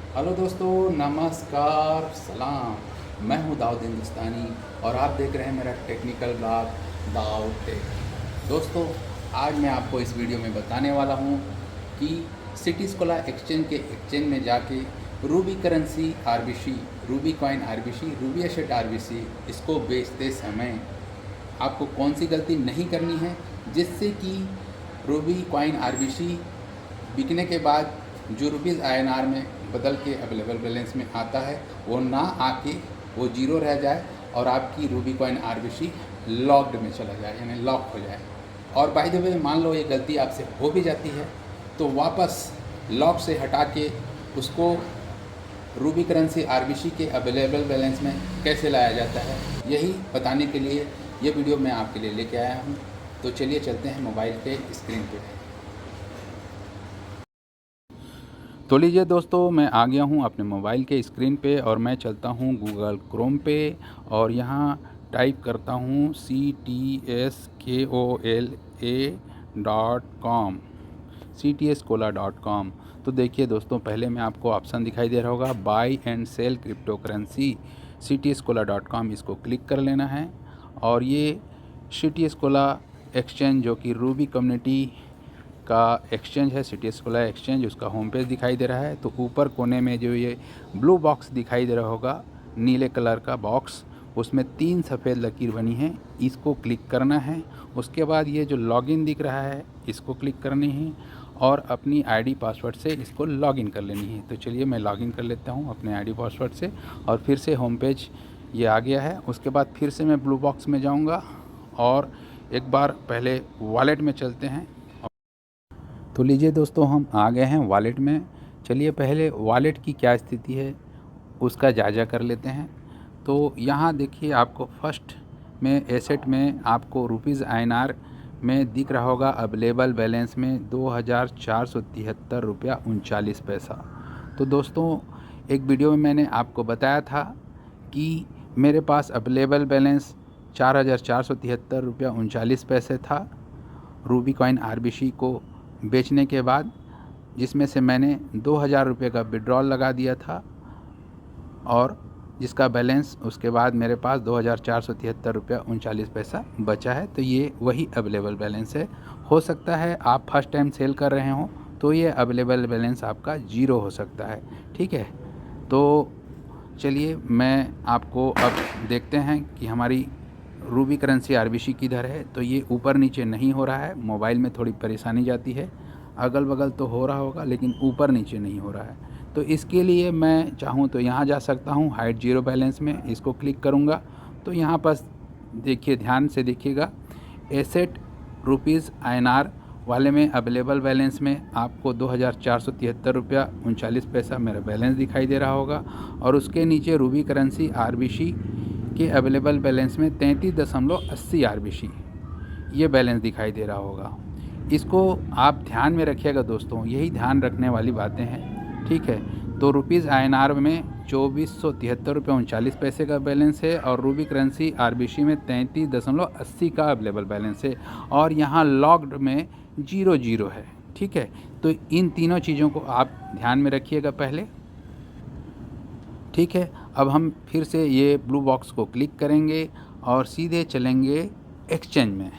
Hello दोस्तों, नमस्कार, सलाम। मैं हूं दाऊद हिंदुस्तानी और आप देख रहे हैं मेरा टेक्निकल ब्लॉग दाऊद टेक। दोस्तों, आज मैं आपको इस वीडियो में बताने वाला हूं कि सिटी स्कोला एक्सचेंज के एक्सचेंज में जाके Ruby currency RBC, Ruby coin RBC, Ruby asset RBC इसको बेचते समय आपको कौन सी गलती नहीं करनी है, जिससे कि रूबी कॉइन आरबीसी बिकने के बाद जो रुपीज़ आईएनआर में बदल के अवेलेबल बैलेंस में आता है वो ना आके वो जीरो रह जाए और आपकी रूबी कॉइन आरबीसी लॉक्ड में चला जाए, यानी लॉक हो जाए। और बाय द वे, मान लो ये गलती आपसे हो भी जाती है तो वापस लॉक से हटा के उसको रूबी करेंसी आरबीसी के अवेलेबल बैलेंस में कैसे लाया जाता है, यही बताने के लिए ये वीडियो मैं आपके लिए लेके आया हूँ। तो चलिए चलते हैं मोबाइल के स्क्रीन पे। तो लीजिए दोस्तों, मैं आ गया हूँ अपने मोबाइल के स्क्रीन पे और मैं चलता हूँ गूगल क्रोम पे और यहाँ टाइप करता हूँ ctskola.com, ctskola.com। तो देखिए दोस्तों, पहले में आपको ऑप्शन दिखाई दे रहा होगा buy and sell crypto currency, ctskola.com, इसको क्लिक कर लेना है। और ये ctskola एक्सचेंज जो कि रूबी कम्युनिटी का एक्सचेंज है, सिटी स्कोला एक्सचेंज, उसका होम पेज दिखाई दे रहा है। तो ऊपर कोने में जो ये ब्लू बॉक्स दिखाई दे रहा होगा, नीले कलर का बॉक्स, उसमें 3 सफ़ेद लकीर बनी है, इसको क्लिक करना है। उसके बाद ये जो लॉगिन दिख रहा है इसको क्लिक करनी है और अपनी आईडी पासवर्ड से इसको लॉगिन कर लेनी है। तो चलिए मैं लॉगिन कर लेता हूँ अपने आईडी पासवर्ड से और फिर से होम पेज ये आ गया है। उसके बाद फिर से मैं ब्लू बॉक्स में जाऊँगा और एक बार पहले वॉलेट में चलते हैं। तो लीजिए दोस्तों, हम आ गए हैं वॉलेट में। चलिए पहले वॉलेट की क्या स्थिति है उसका जायज़ा कर लेते हैं। तो यहाँ देखिए, आपको फर्स्ट में एसेट में आपको रुपीज़ आईएनआर में दिख रहा होगा अवेलेबल बैलेंस में 2473 रुपया 39 पैसा। तो दोस्तों, एक वीडियो में मैंने आपको बताया था कि मेरे पास अवेलेबल बैलेंस 4473 रुपया 39 पैसे था रूबी कॉइन आरबीसी को बेचने के बाद, जिसमें से मैंने 2000 रुपये का विड्रॉल लगा दिया था और जिसका बैलेंस उसके बाद मेरे पास 2473 रुपया 39 पैसा बचा है। तो ये वही अवेलेबल बैलेंस है। हो सकता है आप फर्स्ट टाइम सेल कर रहे हों तो ये अवेलेबल बैलेंस आपका ज़ीरो हो सकता है, ठीक है। तो चलिए मैं आपको अब देखते हैं कि हमारी रूबी करेंसी आरबीसी किधर है। तो ये ऊपर नीचे नहीं हो रहा है, मोबाइल में थोड़ी परेशानी जाती है, अगल बगल तो हो रहा होगा लेकिन ऊपर नीचे नहीं हो रहा है। तो इसके लिए मैं चाहूँ तो यहाँ जा सकता हूँ हाइड जीरो बैलेंस में, इसको क्लिक करूँगा तो यहाँ पर देखिए, ध्यान से देखिएगा, एसेट रुपीज़ आईएनआर वाले में अवेलेबल बैलेंस में आपको 2473 रुपया 39 पैसा मेरा बैलेंस दिखाई दे रहा होगा और उसके नीचे रूबी करेंसी आरबीसी के अवेलेबल बैलेंस में 33.80 आरबीसी ये बैलेंस दिखाई दे रहा होगा। इसको आप ध्यान में रखिएगा दोस्तों, यही ध्यान रखने वाली बातें हैं, ठीक है। तो रुपीज़ आईएनआर में 2473 रुपये 39 पैसे का बैलेंस है और रूबी करेंसी आरबीसी में 33.80 का अवेलेबल बैलेंस है और यहाँ लॉक्ड में 00 है, ठीक है। तो इन तीनों चीज़ों को आप ध्यान में रखिएगा पहले, ठीक है। अब हम फिर से ये ब्लू बॉक्स को क्लिक करेंगे और सीधे चलेंगे एक्सचेंज में।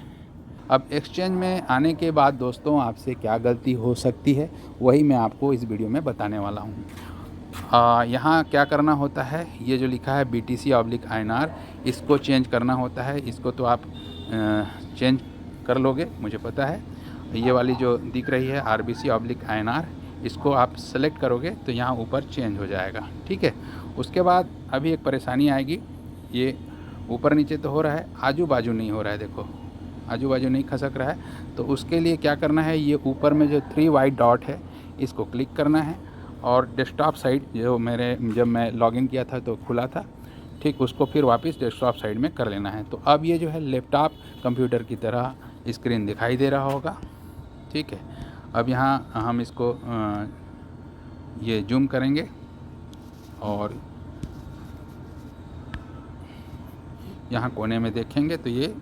अब एक्सचेंज में आने के बाद दोस्तों, आपसे क्या गलती हो सकती है वही मैं आपको इस वीडियो में बताने वाला हूँ। यहाँ क्या करना होता है, ये जो लिखा है BTC/INR, इसको चेंज करना होता है। इसको तो आप चेंज कर लोगे, मुझे पता है। ये वाली जो दिख रही है RBC/INR, इसको आप सेलेक्ट करोगे तो यहाँ ऊपर चेंज हो जाएगा, ठीक है। उसके बाद अभी एक परेशानी आएगी, ये ऊपर नीचे तो हो रहा है, आजू बाजू नहीं हो रहा है, देखो आजू बाजू नहीं खसक रहा है। तो उसके लिए क्या करना है, ये ऊपर में जो 3 वाइट डॉट है इसको क्लिक करना है और डेस्कटॉप साइड जो मेरे जब मैं लॉगिन किया था तो खुला था, ठीक, उसको फिर वापस डेस्कटॉप साइड में कर लेना है। तो अब ये जो है लैपटॉप कंप्यूटर की तरह स्क्रीन दिखाई दे रहा होगा, ठीक है। अब यहाँ हम इसको ये जूम करेंगे और यहाँ कोने में देखेंगे तो ये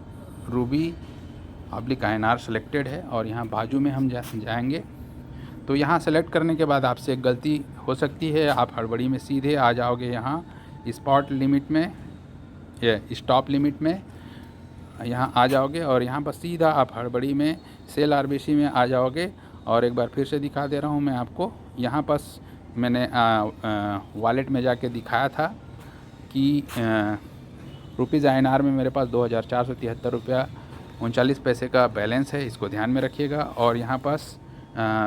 रूबी/INR सेलेक्टेड है और यहाँ बाजू में हम जाएंगे तो यहाँ सेलेक्ट करने के बाद आपसे एक गलती हो सकती है, आप हड़बड़ी में सीधे आ जाओगे यहाँ स्पॉट लिमिट में, ये स्टॉप लिमिट में यहाँ आ जाओगे और यहाँ पर सीधा आप हड़बड़ी में सेल आरबीसी में आ जाओगे। और एक बार फिर से दिखा दे रहा हूँ मैं आपको, यहाँ पर मैंने वॉलेट में जाके दिखाया था कि रुपीज़ INR में मेरे पास 2473 रुपया 39 पैसे का बैलेंस है, इसको ध्यान में रखिएगा। और यहाँ पास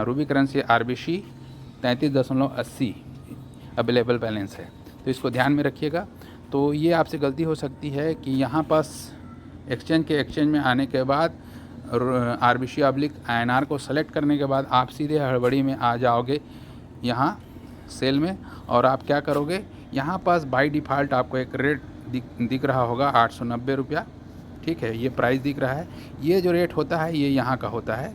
Ruby currency RBC 33.80 available balance है, तो इसको ध्यान में रखिएगा। तो ये आपसे गलती हो सकती है कि यहाँ पास एक्सचेंज में आने के बाद आरबीसी ऑब्लिक INR को सेलेक्ट करने के बाद आप सीधे हड़बड़ी में आ जाओगे यहाँ सेल में, और आप क्या करोगे, यहाँ पास बाय डिफ़ॉल्ट आपको एक रेट दिख रहा होगा 890 रुपया, ठीक है, ये प्राइस दिख रहा है। ये जो रेट होता है ये यहाँ का होता है,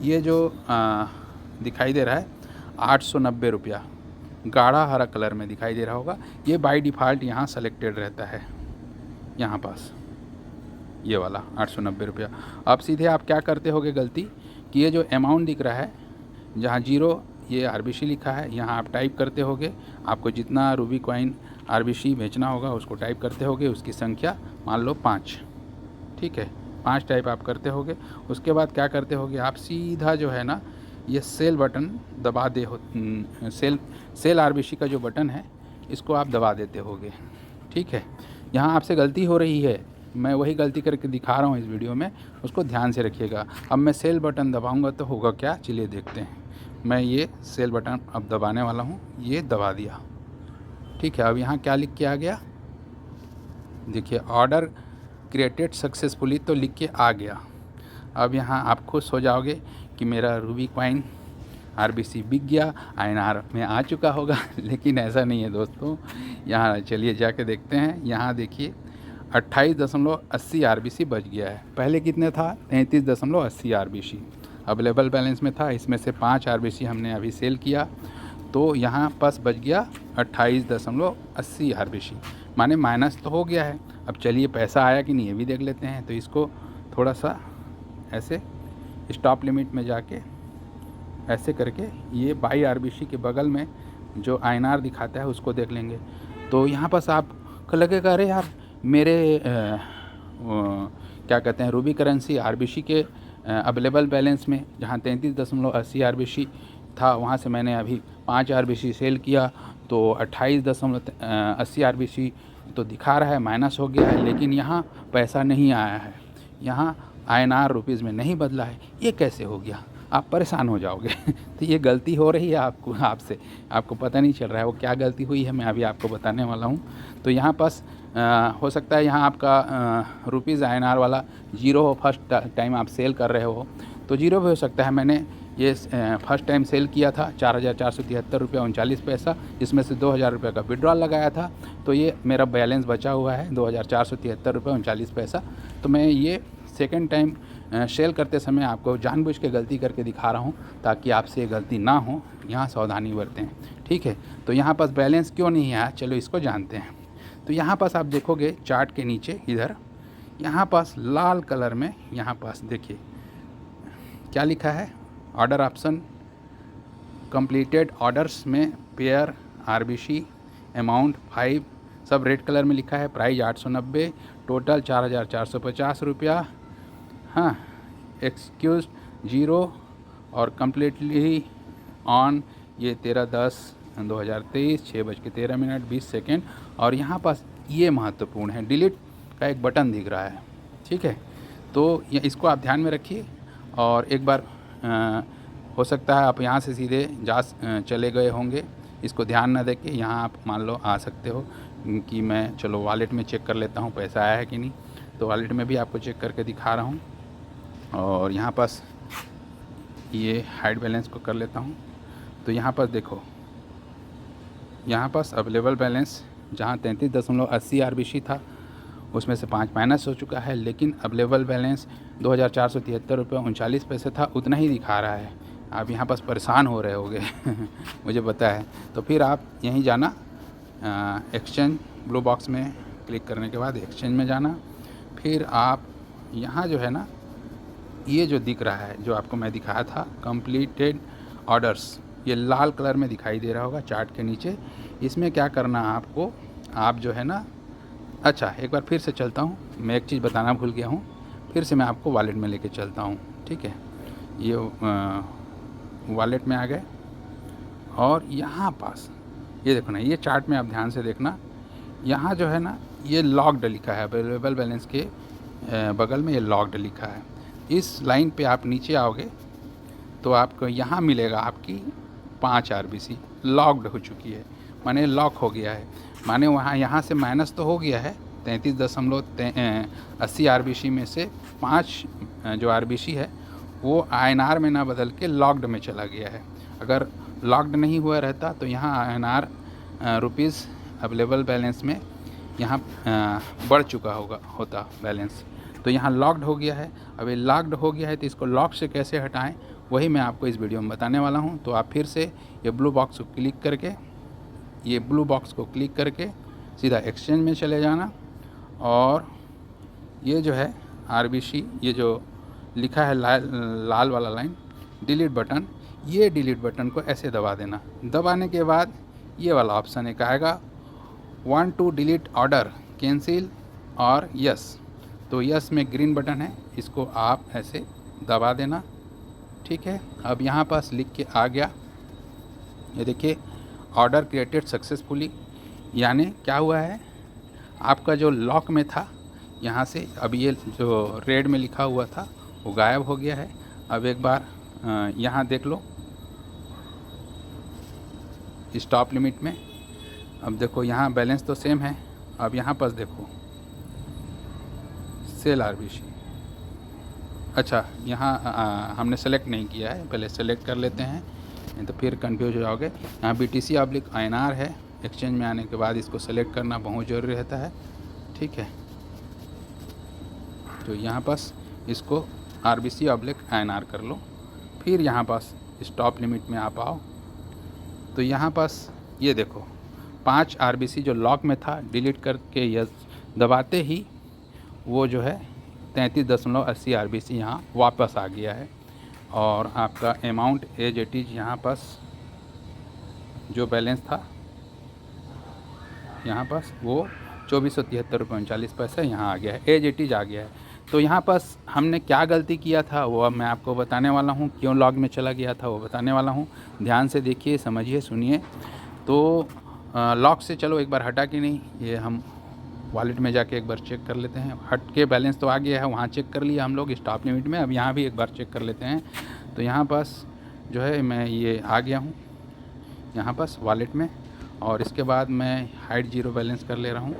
ये जो दिखाई दे रहा है 890 रुपया, गाढ़ा हरा कलर में दिखाई दे रहा होगा, ये बाय डिफ़ॉल्ट यहाँ सेलेक्टेड रहता है, यहाँ पास ये वाला 890 रुपया। अब सीधे आप क्या करते होगे गलती कि ये जो अमाउंट दिख रहा है जहाँ 0 ये आरबीसी लिखा है, यहाँ आप टाइप करते होगे, आपको जितना रूबी कॉइन आरबीसी बेचना होगा उसको टाइप करते होगे, उसकी संख्या मान लो 5, ठीक है, 5 टाइप आप करते होगे। उसके बाद क्या करते होगे, आप सीधा जो है ना ये सेल बटन दबा दे हो, सेल आरबीसी का जो बटन है इसको आप दबा देते होगे, ठीक है। यहाँ आपसे गलती हो रही है, मैं वही गलती करके दिखा रहा हूँ इस वीडियो में, उसको ध्यान से रखिएगा। अब मैं सेल बटन दबाऊंगा तो होगा क्या, चलिए देखते हैं। मैं ये सेल बटन अब दबाने वाला हूँ, ये दबा दिया, ठीक है। अब यहाँ क्या लिख के आ गया, देखिए ऑर्डर क्रिएटेड सक्सेसफुली तो लिख के आ गया। अब यहाँ आप खुश हो जाओगे कि मेरा रूबी कॉइन आरबीसी बिक गया, INR में आ चुका होगा, लेकिन ऐसा नहीं है दोस्तों। यहाँ चलिए जाके देखते हैं, यहाँ देखिए 28.80 आरबीसी बच गया है। पहले कितने था, 33.80 आरबीसी अवेलेबल बैलेंस में था, इसमें से 5 आरबीसी हमने अभी सेल किया, तो यहाँ पास बच गया 28.80 आरबीसी, माने माइनस तो हो गया है। अब चलिए पैसा आया कि नहीं ये भी देख लेते हैं। तो इसको थोड़ा सा ऐसे स्टॉप लिमिट में जाके ऐसे करके ये बाई आरबीसी के बगल में जो INR दिखाता है उसको देख लेंगे। तो यहाँ पास आपको लगेगा अरे यार मेरे क्या कहते हैं रूबी करेंसी आरबीसी के अवेलेबल बैलेंस में जहाँ 33.80 आरबीसी था, वहाँ से मैंने अभी 5 आरबीसी सेल किया तो 28.80 आरबीसी तो दिखा रहा है, माइनस हो गया है, लेकिन यहाँ पैसा नहीं आया है, यहाँ INR रुपीज़ में नहीं बदला है, ये कैसे हो गया, आप परेशान हो जाओगे। तो ये गलती हो रही है आपसे, आपको पता नहीं चल रहा है वो क्या गलती हुई है, मैं अभी आपको बताने वाला हूँ। तो यहाँ पास हो सकता है यहाँ आपका रुपीज़ INR वाला 0 हो, फर्स्ट टाइम आप सेल कर रहे हो तो 0 भी हो सकता है। मैंने ये फर्स्ट टाइम सेल किया था 4,473 रुपया 39 पैसा, जिसमें से 2,000 रुपये का विड्रॉल लगाया था, तो ये मेरा बैलेंस बचा हुआ है 2,473 रुपये 39 पैसा। तो मैं ये सेकेंड टाइम सेल करते समय आपको जानबूझ के गलती करके दिखा रहा हूँ ताकि आपसे ये गलती ना हो, यहाँ सावधानी बरतें, ठीक है। तो यहाँ पास बैलेंस क्यों नहीं आया, चलो इसको जानते हैं। तो यहाँ पास आप देखोगे चार्ट के नीचे इधर, यहाँ पास लाल कलर में यहाँ पास देखिए क्या लिखा है, ऑर्डर ऑप्शन कंप्लीटेड ऑर्डर्स में पेयर आरबीसी अमाउंट 5 सब रेड कलर में लिखा है, प्राइस 890, टोटल 4,450 रुपया, हाँ, एक्सक्यूज 0 और कम्प्लीटली ऑन ये 13/10/2023 6:13 20 सेकेंड। और यहाँ पास ये महत्वपूर्ण है, डिलीट का एक बटन दिख रहा है, ठीक है। तो ये इसको आप ध्यान में रखिए। और एक बार हो सकता है आप यहाँ से सीधे चले गए होंगे, इसको ध्यान ना देके यहाँ आप मान लो आ सकते हो कि मैं चलो वॉलेट में चेक कर लेता हूँ पैसा आया है कि नहीं। तो वॉलेट में भी आपको चेक करके दिखा रहा हूँ और यहाँ पास ये हाइड बैलेंस को कर लेता हूँ। तो यहाँ पास देखो, यहाँ पास अवेलेबल बैलेंस जहाँ 33.80 आरबीसी था उसमें से 5 माइनस हो चुका है, लेकिन अवेलेबल बैलेंस 2,473 रुपये 39 पैसे था, उतना ही दिखा रहा है। आप यहाँ पास परेशान हो रहे होगे मुझे पता है। तो फिर आप यहीं जाना, एक्सचेंज ब्लू बॉक्स में क्लिक करने के बाद एक्सचेंज में जाना, फिर आप यहाँ जो है ना ये जो दिख रहा है जो आपको मैं दिखाया था कंप्लीटेड ऑर्डर्स, ये लाल कलर में दिखाई दे रहा होगा चार्ट के नीचे। इसमें क्या करना है आपको, आप जो है ना, अच्छा एक बार फिर से चलता हूँ, मैं एक चीज़ बताना भूल गया हूँ, फिर से मैं आपको वॉलेट में लेके चलता हूँ। ठीक है, ये वॉलेट में आ गए और यहाँ पास ये देखो ना, ये चार्ट में आप ध्यान से देखना, यहाँ जो है ना ये लॉक्ड लिखा है, अवेलेबल बैलेंस के बगल में ये लॉक्ड लिखा है। इस लाइन पे आप नीचे आओगे तो आपको यहाँ मिलेगा आपकी 5 RBC लॉक्ड हो चुकी है, माने लॉक हो गया है, माने वहाँ यहाँ से माइनस तो हो गया है 33.80 RBC में से 5 जो RBC है वो INR में ना बदल के लॉक्ड में चला गया है। अगर लॉक्ड नहीं हुआ रहता तो यहाँ INR रुपीज़ अवेलेबल बैलेंस में यहाँ बढ़ चुका होता बैलेंस, तो यहाँ लॉक्ड हो गया है। अब ये लॉक्ड हो गया है तो इसको लॉक से कैसे हटाएं, वही मैं आपको इस वीडियो में बताने वाला हूँ। तो आप फिर से ये ब्लू बॉक्स को क्लिक करके सीधा एक्सचेंज में चले जाना और ये जो है RBC, ये जो लिखा है लाल वाला लाइन डिलीट बटन, ये डिलीट बटन को ऐसे दबा देना। दबाने के बाद ये वाला ऑप्शन एक आएगा, want to delete order, cancel और यस। तो यस में ग्रीन बटन है, इसको आप ऐसे दबा देना। ठीक है, अब यहाँ पास लिख के आ गया, ये देखिए ऑर्डर क्रिएटेड सक्सेसफुली, यानी क्या हुआ है, आपका जो लॉक में था यहाँ से अब ये जो रेड में लिखा हुआ था वो गायब हो गया है। अब एक बार यहाँ देख लो स्टॉप लिमिट में, अब देखो यहाँ बैलेंस तो सेम है। अब यहाँ पास देखो सेल RBC, अच्छा यहाँ हमने सेलेक्ट नहीं किया है, पहले सेलेक्ट कर लेते हैं नहीं तो फिर कंफ्यूज हो जाओगे। यहाँ BTC/INR है, एक्सचेंज में आने के बाद इसको सेलेक्ट करना बहुत ज़रूरी रहता है। ठीक है, तो यहाँ पास इसको RBC/INR कर लो, फिर यहाँ पास स्टॉप लिमिट में आप आओ तो यहाँ पास ये देखो 5 RBC जो लॉक में था डिलीट करके यस दबाते ही वो जो है 33.80 RBC यहाँ वापस आ गया है और आपका अमाउंट एज इट इज़ यहाँ पास जो बैलेंस था यहाँ पास वो 2473.39 रुपये यहाँ आ गया है, एज इट इज़ आ गया है। तो यहाँ पास हमने क्या गलती किया था वो अब मैं आपको बताने वाला हूँ, क्यों लॉग में चला गया था वो बताने वाला हूँ। ध्यान से देखिए, समझिए, सुनिए। तो लॉक से चलो एक बार हटा कि नहीं, ये हम वॉलेट में जाके एक बार चेक कर लेते हैं। हट के बैलेंस तो आ गया है, वहाँ चेक कर लिया हम लोग स्टॉप लिमिट में, अब यहाँ भी एक बार चेक कर लेते हैं। तो यहाँ पास जो है मैं ये आ गया हूँ यहाँ पास वॉलेट में और इसके बाद मैं हाइड ज़ीरो बैलेंस कर ले रहा हूँ।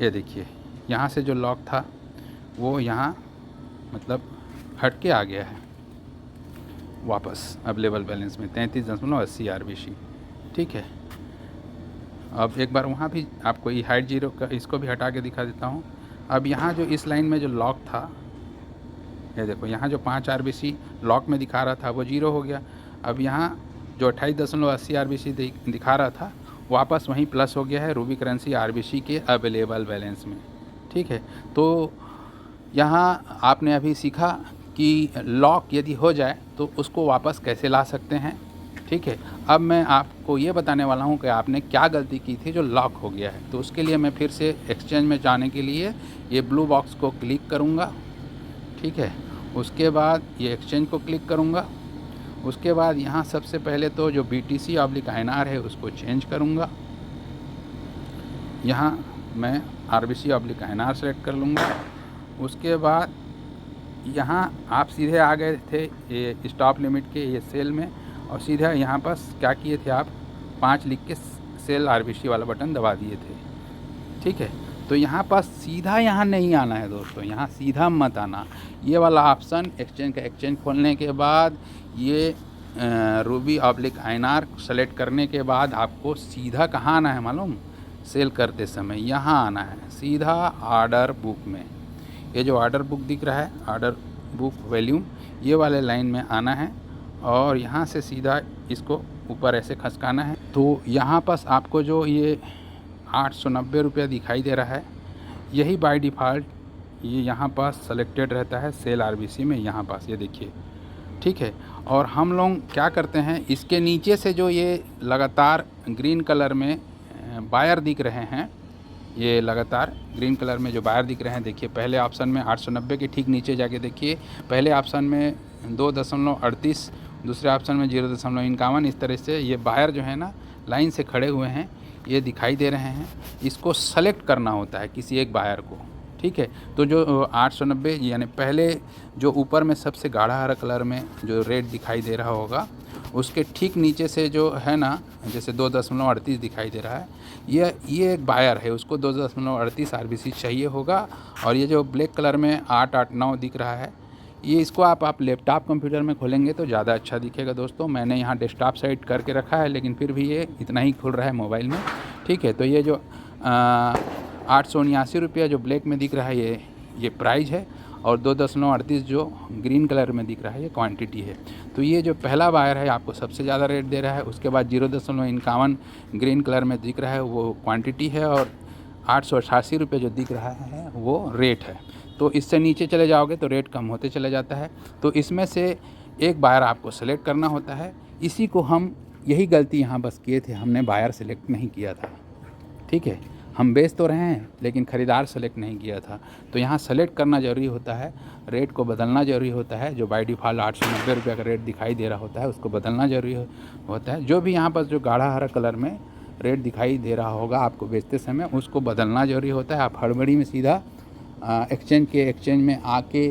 ये देखिए यहाँ से जो लॉक था वो यहाँ मतलब हट के आ गया है वापस अवेलेबल बैलेंस में 33.80 RBC। ठीक है, अब एक बार वहाँ भी आपको ये हाइड ज़ीरो का इसको भी हटा के दिखा देता हूँ। अब यहाँ जो इस लाइन में जो लॉक था, ये देखो यहाँ जो 5 RBC लॉक में दिखा रहा था वो ज़ीरो हो गया। अब यहाँ जो 28.80 RBC दिखा रहा था वापस वहीं प्लस हो गया है रूबी करेंसी RBC के अवेलेबल बैलेंस में। ठीक है, तो यहाँ आपने अभी सीखा कि लॉक यदि हो जाए तो उसको वापस कैसे ला सकते हैं। ठीक है, अब मैं आपको ये बताने वाला हूँ कि आपने क्या गलती की थी जो लॉक हो गया है। तो उसके लिए मैं फिर से एक्सचेंज में जाने के लिए ये ब्लू बॉक्स को क्लिक करूँगा। ठीक है, उसके बाद ये एक्सचेंज को क्लिक करूँगा। उसके बाद यहाँ सबसे पहले तो जो BTC/INR है उसको चेंज करूँगा। यहाँ मैं RBC/INR सेलेक्ट कर लूँगा। उसके बाद यहाँ आप सीधे आ गए थे ये स्टॉप लिमिट के ये सेल में और सीधा यहाँ पास क्या किए थे आप 5 लिख के सेल RBC वाला बटन दबा दिए थे। ठीक है, तो यहाँ पास सीधा यहाँ नहीं आना है दोस्तों, यहाँ सीधा मत आना। ये वाला ऑप्शन एक्सचेंज का एक्सचेंज खोलने के बाद ये RUBY/INR सेलेक्ट करने के बाद आपको सीधा कहाँ आना है मालूम, सेल करते समय यहाँ आना है सीधा ऑर्डर बुक में। ये जो ऑर्डर बुक दिख रहा है ऑर्डर बुक वॉल्यूम, ये वाले लाइन में आना है और यहाँ से सीधा इसको ऊपर ऐसे खसकाना है। तो यहाँ पास आपको जो ये 890 रुपया दिखाई दे रहा है यही बाय डिफ़ॉल्ट ये यहाँ पास सेलेक्टेड रहता है सेल RBC में, यहाँ पास ये देखिए। ठीक है, और हम लोग क्या करते हैं, इसके नीचे से जो ये लगातार ग्रीन कलर में वायर दिख रहे हैं, ये लगातार ग्रीन कलर में जो वायर दिख रहे हैं, देखिए पहले ऑप्शन में 890 के ठीक नीचे जाके देखिए, पहले ऑप्शन में 2.38, दूसरे ऑप्शन में 0.51, इस तरह से ये वायर जो है ना लाइन से खड़े हुए हैं, ये दिखाई दे रहे हैं। इसको सेलेक्ट करना होता है किसी एक वायर को, ठीक है। तो जो 890 यानी पहले जो ऊपर में सबसे गाढ़ा हरा कलर में जो रेड दिखाई दे रहा होगा, उसके ठीक नीचे से जो है ना, जैसे 2.38 दिखाई दे रहा है, ये एक वायर है, उसको 2.38 आरबीसी चाहिए होगा। और ये जो ब्लैक कलर में 889 दिख रहा है, ये इसको आप लैपटॉप कंप्यूटर में खोलेंगे तो ज़्यादा अच्छा दिखेगा दोस्तों। मैंने यहाँ डेस्कटॉप साइड करके रखा है, लेकिन फिर भी ये इतना ही खुल रहा है मोबाइल में, ठीक है। तो ये जो 879 रुपया जो ब्लैक में दिख रहा है, ये प्राइस है, और 2.38 जो ग्रीन कलर में दिख रहा है, ये क्वांटिटी है। तो ये जो पहला वायर है आपको सबसे ज़्यादा रेट दे रहा है, उसके बाद 0.51 ग्रीन कलर में दिख रहा है, वो क्वांटिटी है, और 888 रुपये जो दिख रहा है वो रेट है। तो इससे नीचे चले जाओगे तो रेट कम होते चले जाता है। तो इसमें से एक वायर आपको सेलेक्ट करना होता है। इसी को हम, यही गलती यहाँ बस किए थे, हमने वायर सेलेक्ट नहीं किया था, ठीक है। हम बेच तो रहे हैं लेकिन ख़रीदार सेलेक्ट नहीं किया था। तो यहाँ सेलेक्ट करना ज़रूरी होता है, रेट को बदलना ज़रूरी होता है। जो बाय डिफ़ॉल्ट 890 रुपये का रेट दिखाई दे रहा होता है, उसको बदलना ज़रूरी होता है। जो भी यहाँ पर जो गाढ़ा हरा कलर में रेट दिखाई दे रहा होगा आपको बेचते समय, उसको बदलना ज़रूरी होता है। आप हड़बड़ी में सीधा एक्सचेंज में आके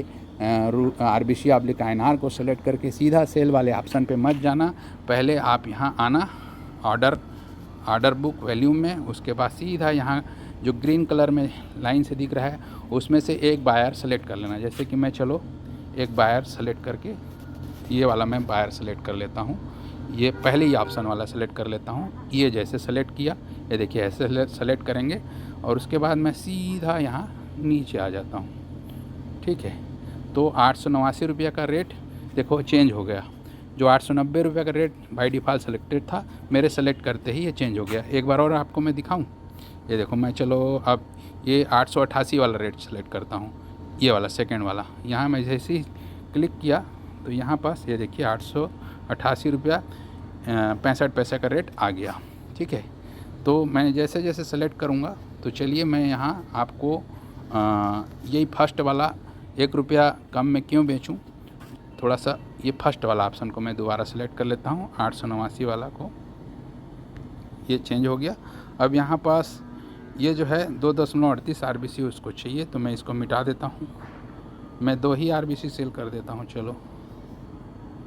आरबीसी ऑब्लिक INR को सेलेक्ट करके सीधा सेल वाले ऑप्शन पे मत जाना। पहले आप यहाँ आना ऑर्डर बुक वैल्यूम में, उसके बाद सीधा यहाँ जो ग्रीन कलर में लाइन से दिख रहा है, उसमें से एक बायर सेलेक्ट कर लेना। जैसे कि मैं चलो एक बायर सेलेक्ट करके, ये वाला मैं बायर सेलेक्ट कर लेता हूँ, ये पहले ही ऑप्शन वाला सेलेक्ट कर लेता हूँ। ये जैसे सेलेक्ट किया, ये देखिए ऐसे सेलेक्ट करेंगे, और उसके बाद मैं सीधा यहाँ नीचे आ जाता हूँ, ठीक है। तो 889 रुपये का रेट देखो चेंज हो गया। जो 890 रुपये का रेट बाय डिफ़ॉल्ट सेलेक्टेड था, मेरे सेलेक्ट करते ही ये चेंज हो गया। एक बार और आपको मैं दिखाऊं, ये देखो, मैं चलो अब ये 888 वाला रेट सेलेक्ट करता हूँ, ये वाला सेकंड वाला। यहाँ मैं जैसे ही क्लिक किया तो यहाँ पास ये देखिए 888 रुपया 65 पैसे का रेट आ गया, ठीक है। तो मैं जैसे जैसे सेलेक्ट करूँगा, तो चलिए मैं यहाँ आपको यही फर्स्ट वाला 1 रुपया कम में क्यों बेचूं, थोड़ा सा ये फर्स्ट वाला ऑप्शन को मैं दोबारा सेलेक्ट कर लेता हूँ। 889 वाला को, ये चेंज हो गया। अब यहाँ पास ये जो है 2.38 आरबीसी उसको चाहिए, तो मैं इसको मिटा देता हूँ। मैं 2 ही आरबीसी सेल कर देता हूँ, चलो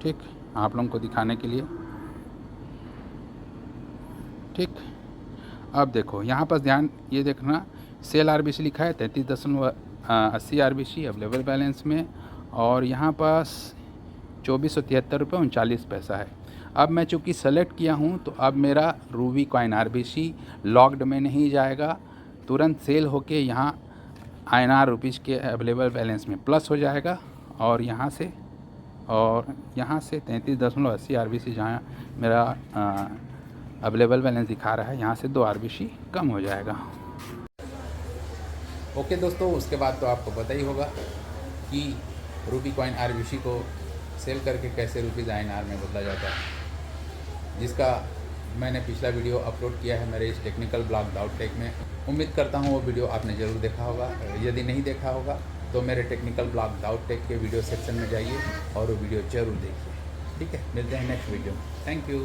ठीक, आप लोगों को दिखाने के लिए, ठीक। अब देखो यहाँ पर ध्यान ये देखना, सेल आरबीसी लिखा है 33.80 आरबीसी अवेलेबल बैलेंस में, और यहाँ पास 2473 रुपये 39 पैसा है। अब मैं चूँकि सेलेक्ट किया हूँ, तो अब मेरा रूबी कॉइन आरबीसी लॉक्ड में नहीं जाएगा, तुरंत सेल होके यहाँ INR रुपीज़ के अवेलेबल बैलेंस में प्लस हो जाएगा, और यहाँ से 33.80 आरबीसी जहाँ मेरा अवेलेबल बैलेंस दिखा रहा है, यहाँ से 2 आरबीसी कम हो जाएगा। ओके दोस्तों, उसके बाद तो आपको पता ही होगा कि रूबी कॉइन आरबीसी को सेल करके कैसे रुपीज़ INR में बदला जाता है, जिसका मैंने पिछला वीडियो अपलोड किया है मेरे इस टेक्निकल ब्लॉग दाउदटेक में। उम्मीद करता हूँ वो वीडियो आपने ज़रूर देखा होगा। यदि नहीं देखा होगा तो मेरे टेक्निकल ब्लॉग दाउदटेक के वीडियो सेक्शन में जाइए और वो वीडियो ज़रूर देखिए, ठीक है। मिलते हैं नेक्स्ट वीडियो में, थैंक यू।